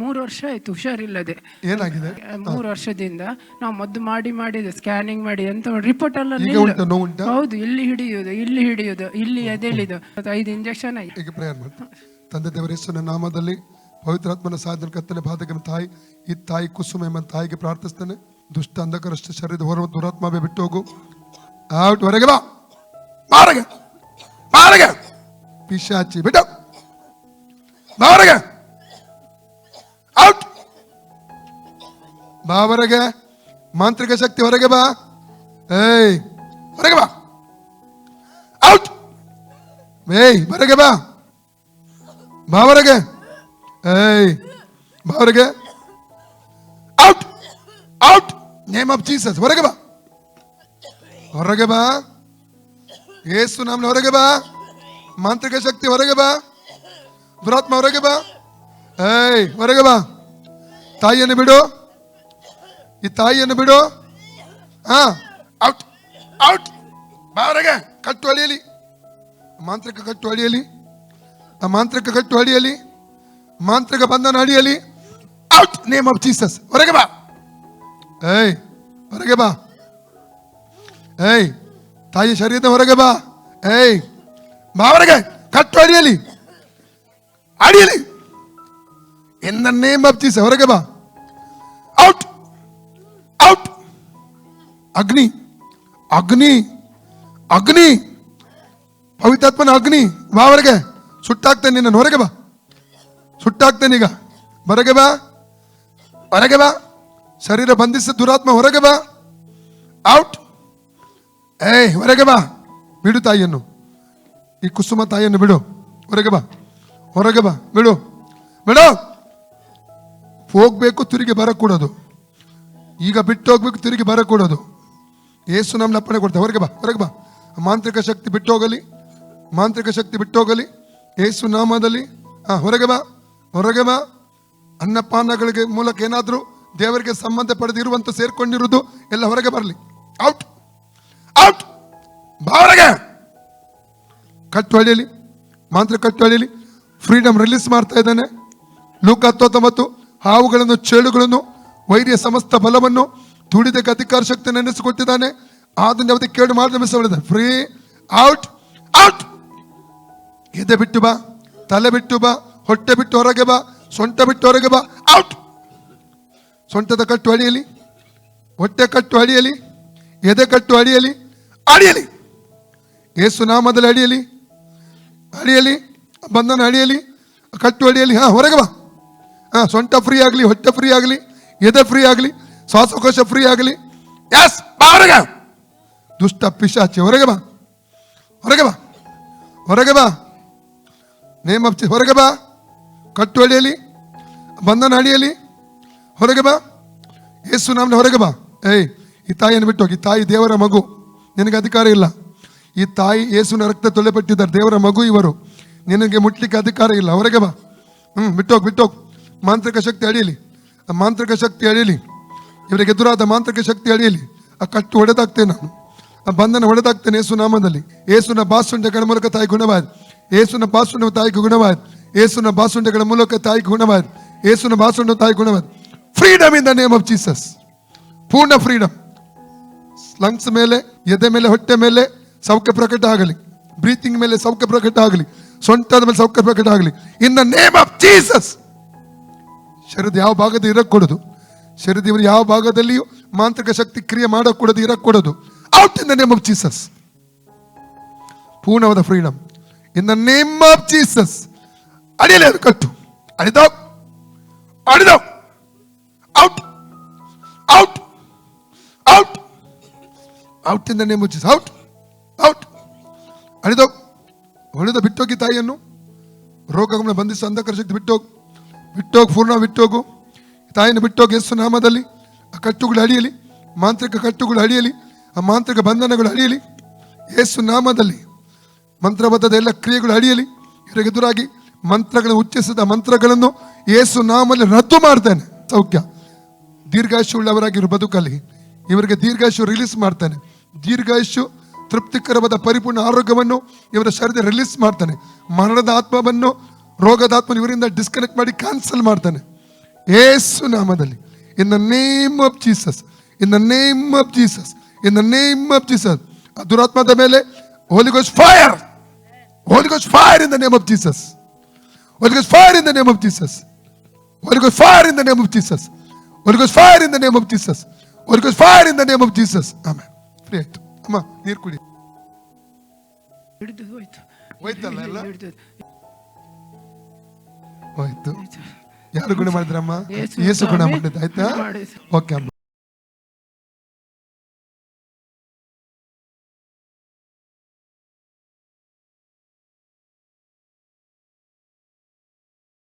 3 ವರ್ಷ ಆಯ್ತು ಹುಷಾರಿಲ್ಲದೆ. ಏನಾಗಿದೆ? 3 ವರ್ಷದಿಂದ ನಾವು ಮದ್ದು ಮಾಡಿ ಸ್ಕ್ಯಾನಿಂಗ್ ಮಾಡಿ ಅಂತ ರಿಪೋರ್ಟ್ ಎಲ್ಲ ಈಗ ಉಂಟಾ? ನೋವು ಉಂಟಾ? ಹೌದು, ಇಲ್ಲಿ ಹಿಡಿಯುವುದು ಇಲ್ಲಿ ಎದೆಳಿದು 5 ಇಂಜೆಕ್ಷನ್ ಆಯ್ತು. ಈಗ ಪ್ರೇಯರ್ ಮಾಡಿ. ತಂದೆ ದೇವರ ಯೇಸುವಿನ ನಾಮದಲ್ಲಿ ಪವಿತ್ರಾತ್ಮನ ಸಾಧನ ಕತ್ತಲೆ ಬಾಧಕನ ತಾಯಿ, ಈ ತಾಯಿ ಕುಸುಮ ಎಂಬ ತಾಯಿಗೆ ಪ್ರಾರ್ಥಿಸ್ತೇನೆ. ದುಷ್ಟ ಅಂಧಕರಷ್ಟ ಶರೀರದ ಹೊರ ದುರಾತ್ಮವೇ ಬಿಟ್ಟು ಹೋಗು. ಔಟ್, ಹೊರಗೆ ಬಾ, ಬಾರಗೆ ಪಿಶಾಚಿ ಬಿಟ್ಟು ಬಾ, ಹೊರಗೆ ಔಟ್, ಬಾ ಹೊರಗೆ. ಮಾಂತ್ರಿಕ ಶಕ್ತಿ ಹೊರಗೆ ಬಾ, ಏಯ್ ಹೊರಗೆ ಬಾ, ಔಟ್, ಏಯ್ ಹೊರಗೆ ಬಾ, ಬಾ ಹೊರಗೆ, ಏಯ್ ಬಾ ಹೊರಗೆ, out out, name of Jesus, ಹೊರಗೆ ಬಾ, ಹೊರಗೆ ಬಾ, ಯೇಸು ನಾಮದಲ್ಲಿ ಹೊರಗೆ ಬಾ. ಮಾಂತ್ರಿಕ ಶಕ್ತಿ ಹೊರಗೆ ಬಾ, ದುರಾತ್ಮ ಹೊರಗೆ ಬಾ, ಏಯ್ ಹೊರಗೆ ಬಾ. ತಾಯಿಯನ್ನು ಬಿಡು, ಈ ತಾಯಿಯನ್ನು ಬಿಡು. ಔಟ್ ಔಟ್, ಬಾ ಹೊರಗೆ. ಕಟ್ಟು ಅಳಿಯಲಿ, ಮಾಂತ್ರಿಕ ಕಟ್ಟು ಅಳಿಯಲಿ, ಆ ಮಾಂತ್ರಿಕ ಕಟ್ಟು ಅಳಿಯಲಿ, ಮಾಂತ್ರಿಕ ಬಂಧನ ಅಳಿಯಲಿ. ಔಟ್, ನೇಮ್ ಆಫ್ ಜೀಸಸ್, ಹೊರಗೆ ಬಾ, ಏಯ್ ಹೊರಗೆ ಬಾ, ಏಯ್ ತಾಯಿ ಶರೀರದ ಹೊರಗೆ ಬಾ, ಏಯ್ ಬಾ ಹೊರಗೆ. ಕಟ್ಟು ಅಡಿಯಲಿ, ಅಡಿಯಲಿ, in the name of Jesus, ಹೊರಗೆ ಬಾ. ಔಟ್ ಔಟ್, ಅಗ್ನಿ ಅಗ್ನಿ ಅಗ್ನಿ, ಪವಿತ್ರಾತ್ಮನ ಅಗ್ನಿ, ಬಾ ಹೊರಗೆ. ಸುಟ್ಟಾಗ್ತೇನೆ ನಿನ್ನನ್ನು, ಹೊರಗೆ ಬಾ, ಸುಟ್ಟಾಗ್ತೇನೆ ಈಗ, ಹೊರಗೆ ಬಾ, ಹೊರಗೆ ಬಾ. ಶರೀರ ಬಂಧಿಸಿದ ದುರಾತ್ಮ ಹೊರಗೆ ಬಾ, ಔಟ್, ಏಯ್ ಹೊರಗೆ ಬಾ. ಬಿಡು ತಾಯಿಯನ್ನು, ಈ ಕುಸುಮ ತಾಯಿಯನ್ನು ಬಿಡು, ಹೊರಗೆ ಬಾ, ಹೊರಗೆ ಬಾ, ಬಿಡು ಬಿಡು. ಹೋಗ್ಬೇಕು, ತಿರುಗಿ ಬರಕೂಡದು. ಈಗ ಬಿಟ್ಟು ಹೋಗ್ಬೇಕು, ತಿರುಗಿ ಬರಕೂಡದು. ಏಸು ನಮ್ಮನ್ನ ಅಪ್ಪಣೆ ಕೊಡ್ತಾರೆ, ಹೊರಗೆ ಬಾ, ಹೊರಗೆ ಬಾ. ಮಾಂತ್ರಿಕ ಶಕ್ತಿ ಬಿಟ್ಟು ಹೋಗಲಿ, ಮಾಂತ್ರಿಕ ಶಕ್ತಿ ಬಿಟ್ಟು ಹೋಗಲಿ, ಏಸು ನಾಮದಲ್ಲಿ. ಹೊರಗೆ ಬಾ, ಹೊರಗೆ ಬಾ. ಅನ್ನಪಾನಗಳಿಗೆ ಮೂಲಕ ಏನಾದರೂ ದೇವರಿಗೆ ಸಂಬಂಧ ಪಡೆದಿರುವಂತ ಸೇರ್ಕೊಂಡಿರುವುದು ಎಲ್ಲ ಹೊರಗೆ ಬರಲಿ. ಔಟ್ ಔಟ್, ಬಾ ಹೊರಗೆ. ಕಟ್ಟು ಹೊಡೆಯಲಿ, ಮಾಂತ್ರ ಕಟ್ಟು ಹೊಡೆಯಲಿ. ಫ್ರೀಡಮ್ ರಿಲೀಸ್ ಮಾಡ್ತಾ ಇದ್ದಾನೆ. ಲೂಕ 19, ಹಾವುಗಳನ್ನು, ಚೇಳುಗಳನ್ನು, ವೈರ್ಯ ಸಮಸ್ತ ಬಲವನ್ನು, ತುಳಿದಕ್ಕೆ ಅಧಿಕಾರ ಶಕ್ತಿ ನೆನೆಸಿಕೊಟ್ಟಿದ್ದಾನೆ. ಆದ್ರೆ ಯಾವುದೇ ಕೇಳು ಮಾಡಿದ ಫ್ರೀ. ಔಟ್ ಔಟ್, ಎದೆ ಬಿಟ್ಟು ಬಾ, ತಲೆ ಬಿಟ್ಟು ಬಾ, ಹೊಟ್ಟೆ ಬಿಟ್ಟು ಹೊರಗೆ ಬಾ, ಸೊಂಟ ಬಿಟ್ಟು ಹೊರಗೆ ಬಾ. ಔಟ್, ಸೊಂಟದ ಕಟ್ಟು ಅಡಿಯಲಿ, ಹೊಟ್ಟೆ ಕಟ್ಟು ಅಡಿಯಲಿ, ಎದೆ ಕಟ್ಟು ಅಡಿಯಲಿ, ಅಡಿಯಲಿ, ಯೇಸು ನಾಮದಲ್ಲಿ ಅಡಿಯಲಿ, ಅಡಿಯಲಿ, ಬಂಧನ ಅಡಿಯಲಿ, ಕಟ್ಟು ಅಡಿಯಲಿ. ಹೊರಗೆ ಬಾ. ಸೊಂಟ ಫ್ರೀ ಆಗಲಿ, ಹೊಟ್ಟೆ ಫ್ರೀ ಆಗಲಿ, ಎದೆ ಫ್ರೀ ಆಗಲಿ, ಶ್ವಾಸಕೋಶ ಫ್ರೀ ಆಗಲಿ. ಎಸ್, ಬಾ ಹೊರಗೆ. ದುಷ್ಟ ಪಿಶಾಚಿ ಹೊರಗೆ ಬಾ, ಹೊರಗೆ ಬಾ, ಹೊರಗೆ ಬಾ. ನೇಮ್ ಆಫ್ ಹೊರಗೆ ಬಾ. ಕಟ್ಟು ಅಡಿಯಲಿ, ಬಂಧನ ಅಡಿಯಲಿ, ಹೊರಗೆ ಬಾ. ಯೇಸು ನಾಮದಲ್ಲಿ ಹೊರಗೆ ಬಾ. ಏಯ್ ಈ ತಾಯಿಯನ್ನು ಬಿಟ್ಟು ಹೋಗಿ. ತಾಯಿ ದೇವರ ಮಗು, ನಿನಗೆ ಅಧಿಕಾರ ಇಲ್ಲ. ಈ ತಾಯಿ ಯೇಸುವಿನ ರಕ್ತ ತೊಳೆಪಟ್ಟಿದ್ದಾರೆ, ದೇವರ ಮಗು ಇವರು, ನಿನಗೆ ಮುಟ್ಲಿಕ್ಕೆ ಅಧಿಕಾರ ಇಲ್ಲ. ಹೊರಗೆ ಬಾ. ಬಿಟ್ಟೋಗಿ, ಬಿಟ್ಟೋಗಿ. ಮಾಂತ್ರಿಕ ಶಕ್ತಿ ಅಡಿಯಲಿ, ಆ ಮಾಂತ್ರಿಕ ಶಕ್ತಿ ಅಡಿಯಲಿ, ಇವರಿಗೆ ಎದುರಾದ ಮಾಂತ್ರಿಕ ಶಕ್ತಿ ಅಡಿಯಲಿ. ಆ ಕಟ್ಟು ಹೊಡೆದಾಗ್ತೇನೆ ನಾನು, ಆ ಬಂಧನ ಹೊಡೆದಾಗ್ತೇನೆ ಯೇಸು ನಾಮದಲ್ಲಿ. ಯೇಸುನ ಬಾಸುಂಡೆಗಳ ಮೂಲಕ ತಾಯಿ ಗುಣವಾದ, ಯೇಸುನ ಬಾಸುಂಡ ತಾಯಿಗೆ ಗುಣವಾದ, ಯೇಸುನ ಬಾಸುಂಡೆಗಳ ಮೂಲಕ ತಾಯಿ ಗುಣವಾದ, ಯೇಸುನ ಬಾಸುಂಡ ತಾಯಿ ಗುಣವಾದ. Freedom in the name of Jesus, ಪೂರ್ಣ ಫ್ರೀಡಮ್. ಲಂಗ್ಸ್ ಮೇಲೆ, ಎದೆ ಮೇಲೆ, ಹೊಟ್ಟೆ ಮೇಲೆ ಸೌಖ್ಯ ಪ್ರಕಟ ಆಗಲಿ. ಬ್ರೀತಿಂಗ್ ಮೇಲೆ ಸೌಖ್ಯ ಪ್ರಕಟ ಆಗಲಿ. ಸೊಂಟದ ಮೇಲೆ ಸೌಖ್ಯ ಪ್ರಕಟ ಆಗಲಿ. ಇನ್ ದ ನೇಮ್ ಆಫ್ ಜೀಸಸ್. ಶರೀರದ ಯಾವ ಭಾಗದಲ್ಲಿ ಇರக்கூಡದು, ಶರೀರದ ಇವರು ಯಾವ ಭಾಗದಲ್ಲಿಯೂ ಮಾಂತ್ರಿಕ ಶಕ್ತಿ ಕ್ರಿಯೆ ಮಾಡக்கூಡದು, ಇರக்கூಡದು. Out in the name of Jesus. ಪೂರ್ಣವಾದ freedom in the name of Jesus. ಅಡಿಯಲಿ, ಅದು ಕಟ್ಟು ಅಡಿದೋ, ಅಡಿದೋ. Out out out out in the name of Jesus. Out out, ಅಡಿದೋ, ಹೊಡೆದ. ಬಿಟ್ಟೋಗಿ ತಾಯಿಯನ್ನು. ರೋಗಗಳನ್ನ ಬಂಧಿಸಿ ಅಂಧಕಾರ ಶಕ್ತಿ ಬಿಟ್ಟೋಗು, ಬಿಟ್ಟೋಗು, ಪೂರ್ಣ ಬಿಟ್ಟೋಗು. ತಾಯಿಯನ್ನು ಬಿಟ್ಟೋಗಿ ಯೇಸು ನಾಮದಲ್ಲಿ. ಆ ಕಟ್ಟುಗಳು ಅಡಿಯಲಿ, ಮಾಂತ್ರಿಕ ಕಟ್ಟುಗಳು ಅಡಿಯಲಿ, ಆ ಮಾಂತ್ರಿಕ ಬಂಧನಗಳು ಅಡಿಯಲಿ ಯೇಸು ನಾಮದಲ್ಲಿ. ಮಂತ್ರಬದ್ಧದ ಎಲ್ಲ ಕ್ರಿಯೆಗಳು ಅಡಿಯಲಿ. ಇವರಿಗೆ ಎದುರಾಗಿ ಮಂತ್ರಗಳನ್ನು ಉಚ್ಚರಿಸಿದ ಮಂತ್ರಗಳನ್ನು ಯೇಸು ನಾಮದಲ್ಲಿ ರದ್ದು ಮಾಡ್ತಾನೆ. ಸೌಖ್ಯ, ದೀರ್ಘಾಯುಷ್ಯ ಉಳ್ಳವರಾಗಿರು ಬದುಕಲ್ಲಿ. ಇವರಿಗೆ ದೀರ್ಘಾಯುಷ್ಯ ರಿಲೀಸ್ ಮಾಡ್ತಾನೆ. ದೀರ್ಘಾಯುಷ್ಯ, ತೃಪ್ತಿಕರವಾದ ಪರಿಪೂರ್ಣ ಆರೋಗ್ಯವನ್ನು ಇವರ ಶರೀರ ರಿಲೀಸ್ ಮಾಡ್ತಾನೆ. ಮರಣದ ಆತ್ಮವನ್ನು, ರೋಗದ ಆತ್ಮವನ್ನು ಇವರಿಂದ ಡಿಸ್ಕನೆಕ್ಟ್ ಮಾಡಿ ಕ್ಯಾನ್ಸಲ್ ಮಾಡ್ತಾನೆ. ಯೇಸು ನಾಮದಲ್ಲಿ. In the name of Jesus, in the name of Jesus, in the name of Jesus. ದುರಾತ್ಮದ ಮೇಲೆ holy ghost fire, holy ghost fire in the name of Jesus, holy ghost fire in the name of Jesus, holy ghost fire in the name of Jesus, holy ghost fire in the name of Jesus, holy ghost fire in the name of Jesus. ಆಮೇಲೆ free ಆಯ್ತು. ಅಮ್ಮ ನೀರು ಕುಡಿ. ಹಿಡಿದು ಹೋಯ್ತು, ಹೋಯ್ತಲ್ಲ ಎಲ್ಲ ಹಿಡಿದು ಹೋಯ್ತು. ಯಾರು ಗುಣ ಮಾಡಿದ್ರಮ್ಮ? ಯೇಸು ಯೇಸು ಗುಣ ಸ್ವಾಮಿ ಮಾಡಿದ್ದು. ಆಯ್ತಾ? ಮಾಡಿದ್ರು. ಓಕೆ ಅಮ್ಮ.